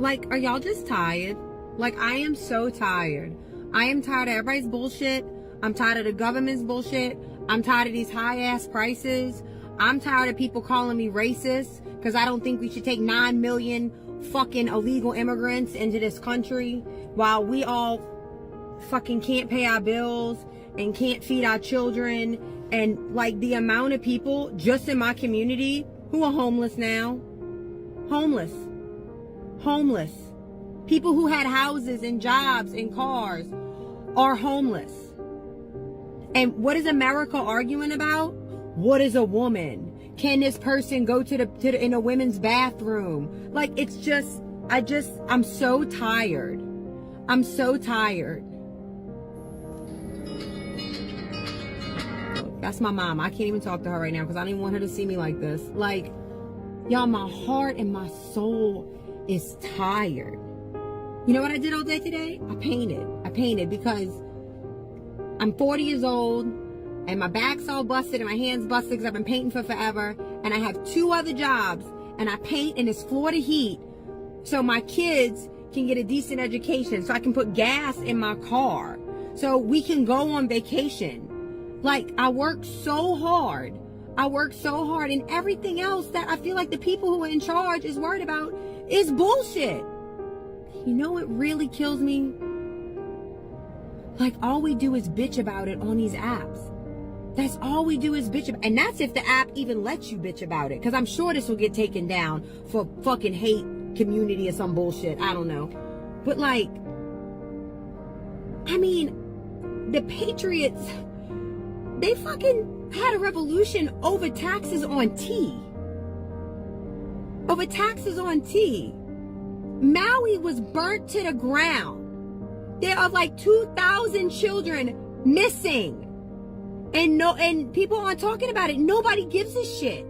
Like, are y'all just tired? Like, I am so tired. I am tired of everybody's bullshit. I'm tired of the government's bullshit. I'm tired of these high-ass prices. I'm tired of people calling me racist because I don't think we should take 9 million fucking illegal immigrants into this country while we all fucking can't pay our bills and can't feed our children. And like the amount of people just in my community who are homeless now. Homeless. People who had houses and jobs and cars are homeless. And what is America arguing about? What is a woman? Can this person go to the in a women's bathroom? Like, it's just, I'm so tired. I'm so tired. That's my mom. I can't even talk to her right now because I don't even want her to see me like this. Like, y'all, my heart and my soul is tired. You know what I did all day today? I painted because I'm 40 years old and my back's all busted and my hands busted because I've been painting for forever. And I have 2 other jobs and I paint and it's Florida heat. So my kids can get a decent education. So I can put gas in my car. So we can go on vacation. Like, I work so hard. And everything else that I feel like the people who are in charge is worried about is bullshit. You know what really kills me? Like, all we do is bitch about it on these apps. That's all we do is bitch about it. And that's if the app even lets you bitch about it. Because I'm sure this will get taken down for fucking hate community or some bullshit. I don't know. But like, I mean, the Patriots, they fucking had a revolution over taxes on tea. Maui was burnt to the ground. There are like 2,000 children missing. And people aren't talking about it. Nobody gives a shit.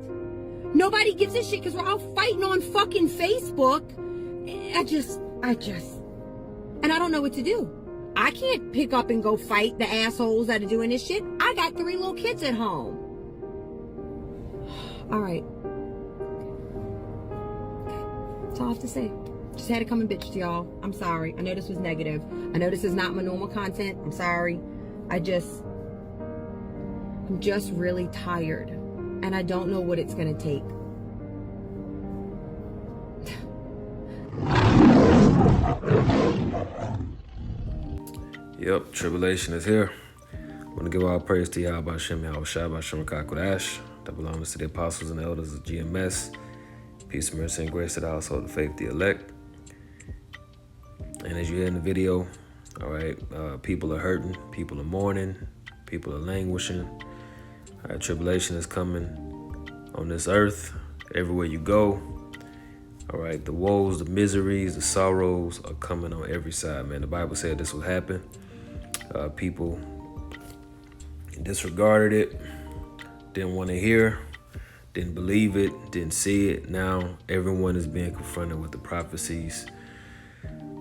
Because we're all fighting on fucking Facebook. And I don't know what to do. I can't pick up and go fight the assholes that are doing this shit. I got 3 little kids at home. All right. That's all I have to say. Just had to come and bitch to y'all. I'm sorry. I know this was negative. I know this is not my normal content. I'm sorry. I'm just really tired. And I don't know what it's going to take. Yep, Tribulation is here. I want to give all praise to Yahawashi, Yahawashi, that belongs to the apostles and the elders of GMS. Peace, mercy, and grace to the household of faith, the elect. And as you hear in the video, all right, people are hurting, people are mourning, people are languishing. All right, tribulation is coming on this earth, everywhere you go. All right, the woes, the miseries, the sorrows are coming on every side, man. The Bible said this would happen. People disregarded it, didn't want to hear, didn't believe it, didn't see it. Now everyone is being confronted with the prophecies,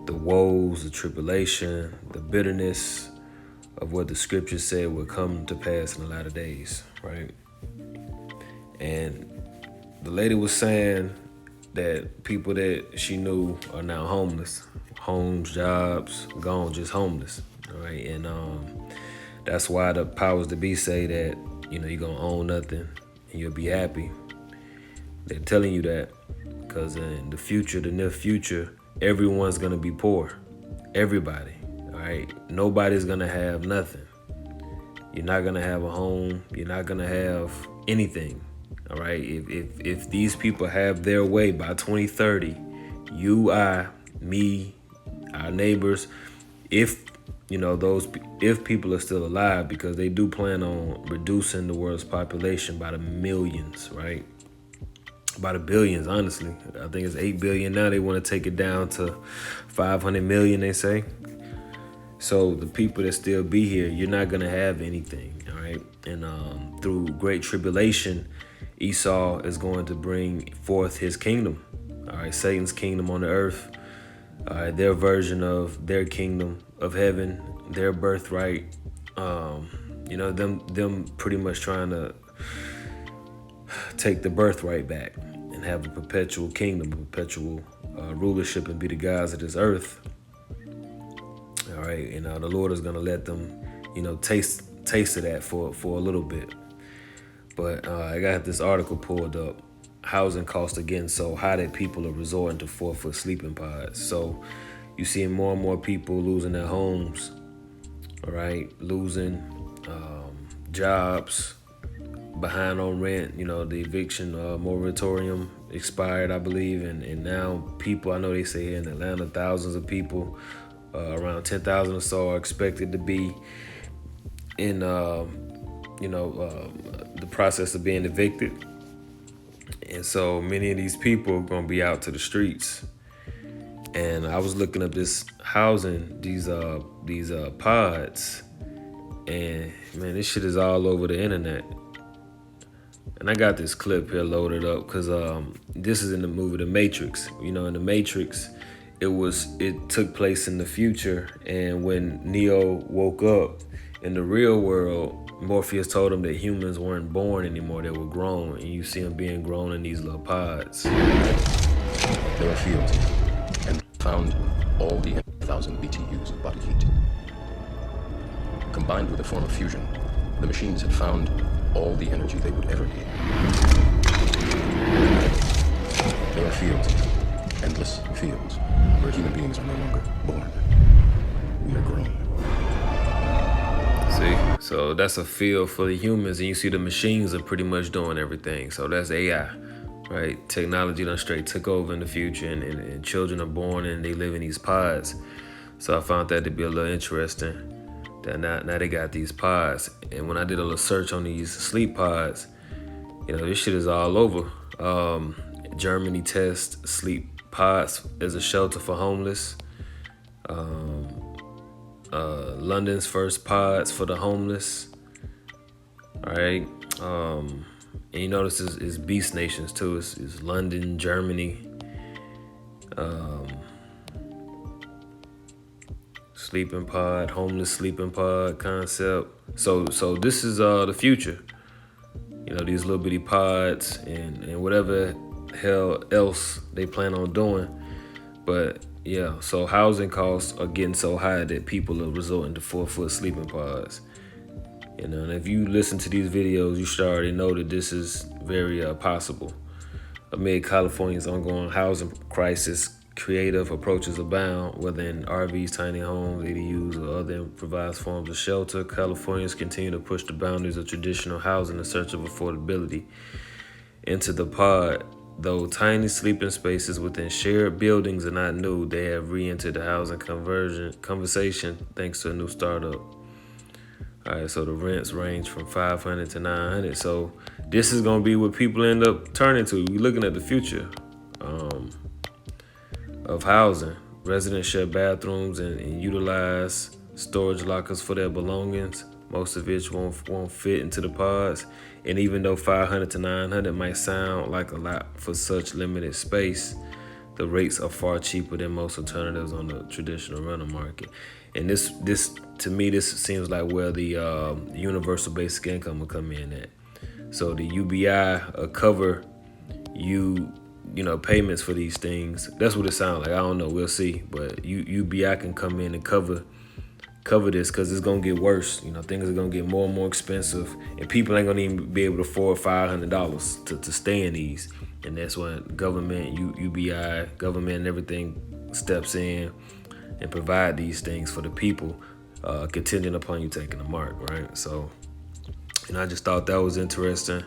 the woes, the tribulation, the bitterness of what the scriptures said would come to pass in the latter days, right? And the lady was saying that people that she knew are now homeless. Homes, jobs, gone, just homeless, all right? And that's why the powers that be say that, you're going to own nothing and you'll be happy. They're telling you that because in the future, the near future, everyone's going to be poor. Everybody, all right? Nobody's going to have nothing. You're not going to have a home. You're not going to have anything, all right? If these people have their way by 2030, you, I, me, our neighbors, if people are still alive, because they do plan on reducing the world's population by the millions, right? By the billions, honestly. I think it's 8 billion now. They want to take it down to 500 million, they say. So the people that still be here, you're not going to have anything, all right? And through great tribulation, Esau is going to bring forth his kingdom, all right? Satan's kingdom on the earth, their version of their kingdom of heaven, their birthright, them pretty much trying to take the birthright back. and have a perpetual kingdom, a perpetual rulership, and be the gods of this earth. All right, and the Lord is gonna let them, taste of that for a little bit. But I got this article pulled up. Housing costs are getting so high that people are resorting to 4-foot sleeping pods. So you see more and more people losing their homes, all right, losing jobs, behind on rent. The eviction moratorium expired, I believe, and now people, I know they say here in Atlanta, thousands of people, around 10,000 or so, are expected to be in the process of being evicted. And so many of these people are going to be out to the streets. And I was looking up this housing, these pods, and man, this shit is all over the internet. And I got this clip here loaded up because this is in the movie The Matrix. In The Matrix, it took place in the future, and when Neo woke up in the real world, Morpheus told him that humans weren't born anymore, they were grown, and you see them being grown in these little pods. There are fields and found all the 1,000 BTUs of body heat. Combined with a form of fusion, the machines had found all the energy they would ever need. There are fields, endless fields, where human beings are no longer born. We are grown. See, so that's a field for the humans, and you see the machines are pretty much doing everything. So that's AI, right? Technology done straight took over in the future, and children are born and they live in these pods. So I found that to be a little interesting, that now they got these pods. And when I did a little search on these sleep pods, this shit is all over. Germany tests sleep pods as a shelter for homeless. London's first pods for the homeless. All right. And you notice it's beast nations too. It's London, Germany. Sleeping pod, homeless sleeping pod concept. So this is the future. These little bitty pods and whatever hell else they plan on doing. But yeah, so housing costs are getting so high that people are resorting to 4-foot sleeping pods. And if you listen to these videos, you should already know that this is very possible. Amid California's ongoing housing crisis, creative approaches abound, whether in RVs, tiny homes, ADUs, or other improvised forms of shelter. Californians continue to push the boundaries of traditional housing in search of affordability. Into the pod, though tiny sleeping spaces within shared buildings are not new, they have re-entered the housing conversation thanks to a new startup. All right, so the rents range from $500 to $900. So this is gonna be what people end up turning to. We're looking at the future of housing. Residents share bathrooms and utilize storage lockers for their belongings, most of which won't fit into the pods. And even though $500 to $900 might sound like a lot for such limited space, the rates are far cheaper than most alternatives on the traditional rental market. And this to me, this seems like where the universal basic income will come in at. So the UBI cover payments for these things. That's what it sounds like. I don't know. We'll see. But UBI can come in and cover this because it's gonna get worse. Things are gonna get more and more expensive, and people ain't gonna even be able to afford $500 to stay in these. And that's when government, UBI, government, and everything steps in and provide these things for the people, contingent upon you taking the mark, right? So, I just thought that was interesting.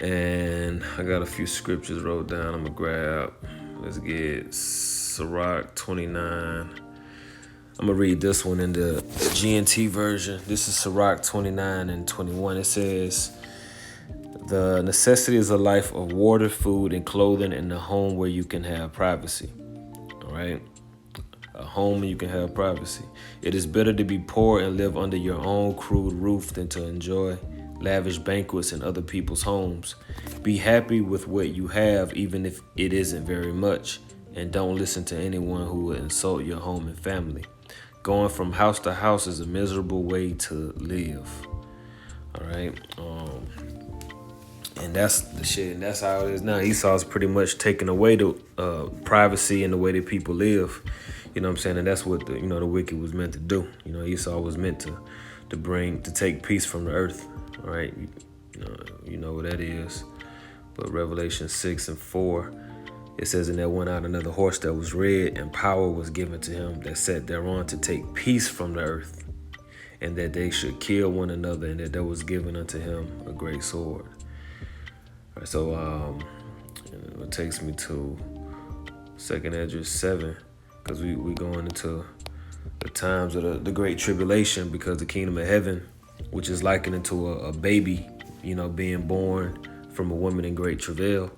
And I got a few scriptures wrote down. I'm gonna grab. Let's get Sirach 29. I'm gonna read this one in the GNT version. This is Sirach 29 and 21. It says, "The necessities of life are water, food, and clothing, in the home where you can have privacy." All right, a home where you can have privacy. It is better to be poor and live under your own crude roof than to enjoy lavish banquets in other people's homes. Be happy with what you have, even if it isn't very much, and don't listen to anyone who will insult your home and family. Going from house to house is a miserable way to live. All right. And that's the shit. And that's how it is now. Esau's pretty much taking away the privacy and the way that people live. You know what I'm saying? And that's what the wicked was meant to do. Esau was meant to take peace from the earth. All right. You know what that is. But Revelation 6:4, it says, and there went out another horse that was red, and power was given to him that sat thereon to take peace from the earth, and that they should kill one another, and that there was given unto him a great sword. All right, so it takes me to 2nd Esdras 7, because we going into the times of the great tribulation, because the kingdom of heaven, which is likened into a baby, being born from a woman in great travail.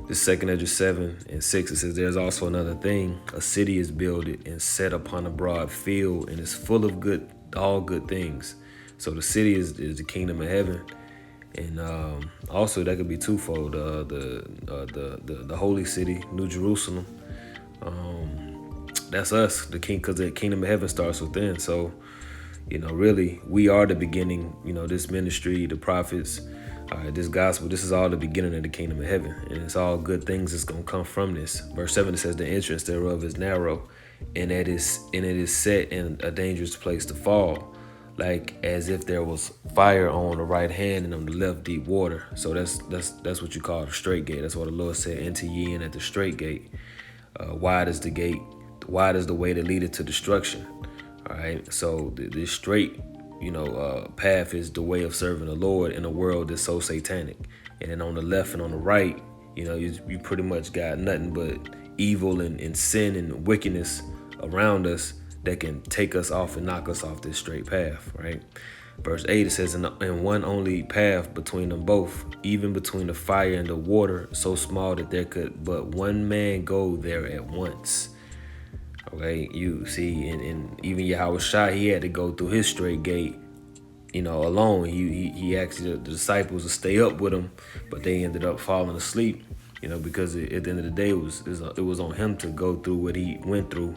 The 2nd Esdras 7:6, it says, there's also another thing. A city is builded and set upon a broad field, and is full of all good things. So the city is the kingdom of heaven. And also that could be twofold. The holy city, New Jerusalem. That's us, the king, because the kingdom of heaven starts within. So, really, we are the beginning. This ministry, the prophets, this gospel, this is all the beginning of the kingdom of heaven, and it's all good things that's gonna come from this. Verse 7, it says, the entrance thereof is narrow, and it is set in a dangerous place to fall, like as if there was fire on the right hand and on the left deep water. So that's what you call the straight gate. That's what the Lord said, enter ye in at the straight gate. Wide is the gate, wide is the way that leadeth to destruction. All right, so this straight path is the way of serving the Lord in a world that's so satanic. And then on the left and on the right, you pretty much got nothing but evil and sin and wickedness around us that can take us off and knock us off this straight path, right? Verse 8, it says, and one only path between them both, even between the fire and the water, so small that there could but one man go there at once. Okay, you see, and even Yahawashi, he had to go through his straight gate, alone. He asked the disciples to stay up with him, but they ended up falling asleep, because at the end of the day, it was on him to go through what he went through,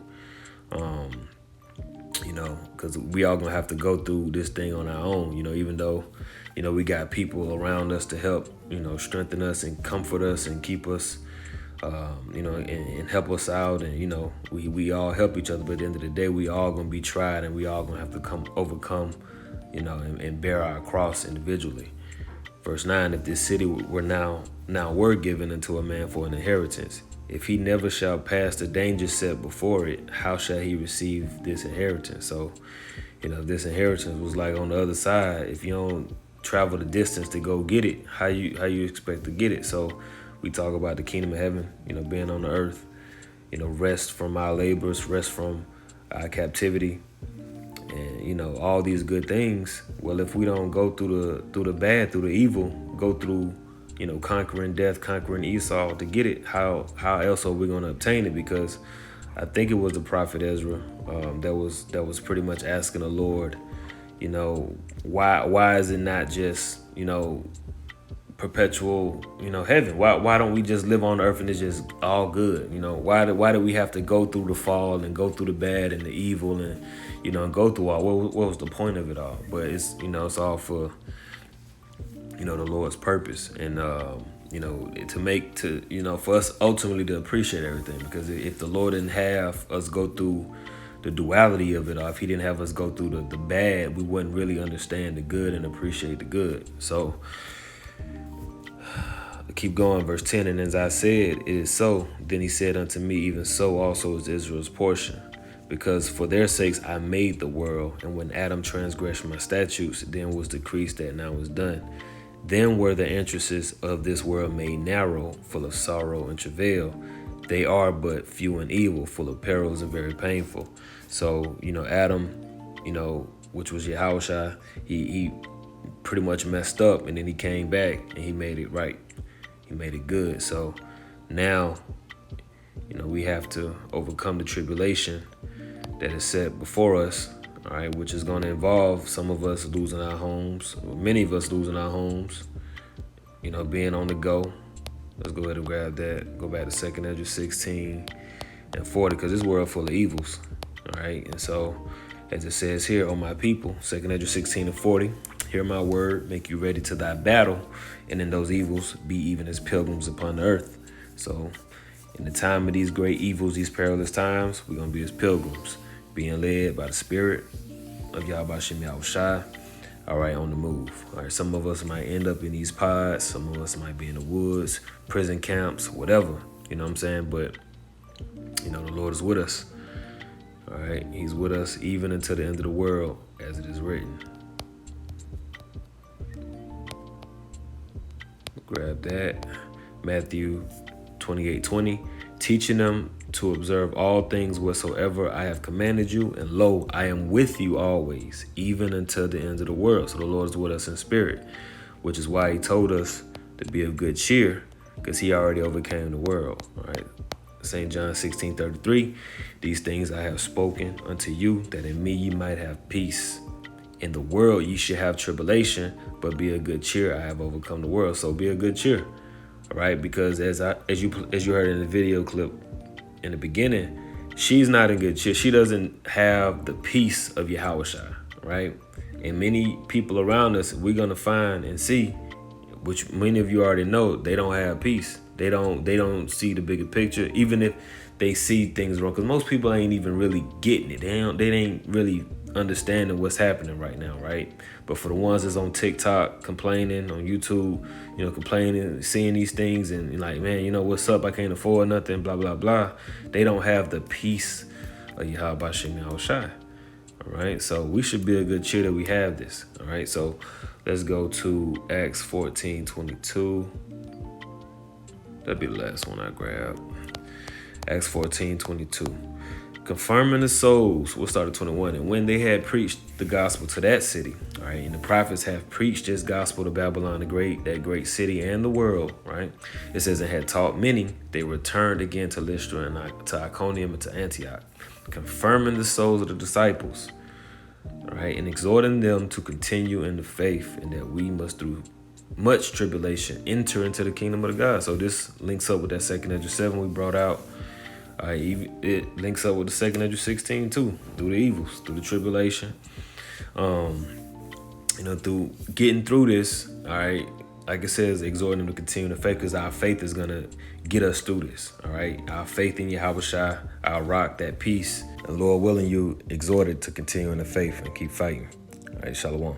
because we all gonna have to go through this thing on our own, even though, we got people around us to help, strengthen us and comfort us and keep us, and help us out, and we all help each other. But at the end of the day, we all gonna be tried, and we all gonna have to overcome, and bear our cross individually. Verse 9, if this city were given unto a man for an inheritance, if he never shall pass the danger set before it, how shall he receive this inheritance? So, if this inheritance was like on the other side, if you don't travel the distance to go get it, how you expect to get it? So we talk about the kingdom of heaven, being on the earth, rest from our labors, rest from our captivity, and all these good things. Well, if we don't go through the bad, through the evil, go through conquering death, conquering Esau to get it, how else are we going to obtain it? Because I think it was the prophet Ezra that was pretty much asking the Lord, why is it not just perpetual heaven? Why don't we just live on earth and it's just all good? Why do we have to go through the fall and go through the bad and the evil and and go through all? What was the point of it all? But it's it's all for the Lord's purpose, and for us ultimately to appreciate everything. Because if the Lord didn't have us go through the duality of it all, if he didn't have us go through the bad, we wouldn't really understand the good and appreciate the good. So keep going, verse 10, and as I said, it is so. Then he said unto me, even so also is Israel's portion. Because for their sakes I made the world, and when Adam transgressed my statutes, then was decreased that now is done. Then were the entrances of this world made narrow, full of sorrow and travail. They are but few and evil, full of perils and very painful. So, Adam, which was Yahawashi, he pretty much messed up, and then he came back and he made it right. He made it good. So now, we have to overcome the tribulation that is set before us, all right, which is going to involve some of us losing our homes, many of us losing our homes, being on the go. Let's go ahead and grab that. Go back to 2nd Esdras 16 and 40, because this world full of evils, all right? And so, as it says here, O my people, 2nd Esdras 16 and 40, Hear my word, make you ready to thy battle, and in those evils be even as pilgrims upon the earth. So in the time of these great evils, these perilous times, we're going to be as pilgrims, being led by the Spirit of Yahawashi, all right, on the move. All right, some of us might end up in these pods. Some of us might be in the woods, prison camps, whatever. You know what I'm saying? But, you know, the Lord is with us. All right, he's with us even until the end of the world, as it is written. Grab that. Matthew 28:20, teaching them to observe all things whatsoever I have commanded you, and lo, I am with you always, even until the end of the world. So the Lord is with us in spirit, which is why he told us to be of good cheer, because he already overcame the world. All right. St. John 16:33, these things I have spoken unto you, that in me ye might have peace. In the world ye should have tribulation, but be of good cheer, I have overcome the world. So be of good cheer. All right, because as you heard in the video clip in the beginning, she's not in good cheer. She doesn't have the peace of Yahawashi, right? And many people around us, we're gonna find and see, which many of you already know, they don't have peace. They don't see the bigger picture, even if they see things wrong. Because most people ain't even really getting it. They ain't really understanding what's happening right now, right? But for the ones that's on TikTok complaining, on YouTube, you know, complaining, seeing these things and like, man, you know, what's up? I can't afford nothing, blah, blah, blah. They don't have the peace of Yahawashi. All right, so we should be a good cheer that we have this. All right, so let's go to Acts 14:22. That'd be the last one I grabbed. Acts 14:22. Confirming the souls, we'll start at 21. And when they had preached the gospel to that city, all right, and the prophets have preached this gospel to Babylon, that great city and the world, right? It says, and had taught many, they returned again to Lystra and to Iconium and to Antioch, confirming the souls of the disciples, all right, and exhorting them to continue in the faith, and that we must through much tribulation enter into the kingdom of God. So this links up with that 2 Ezra 7 we brought out. It links up with the 2 Ezra 16 too, through the evils, through the tribulation. You know, through getting through this, all right, like it says, exhorting them to continue in the faith, because our faith is going to get us through this, all right? Our faith in Yahawashi, our rock, that peace, and Lord willing, you exhorted to continue in the faith and keep fighting. All right, shalom.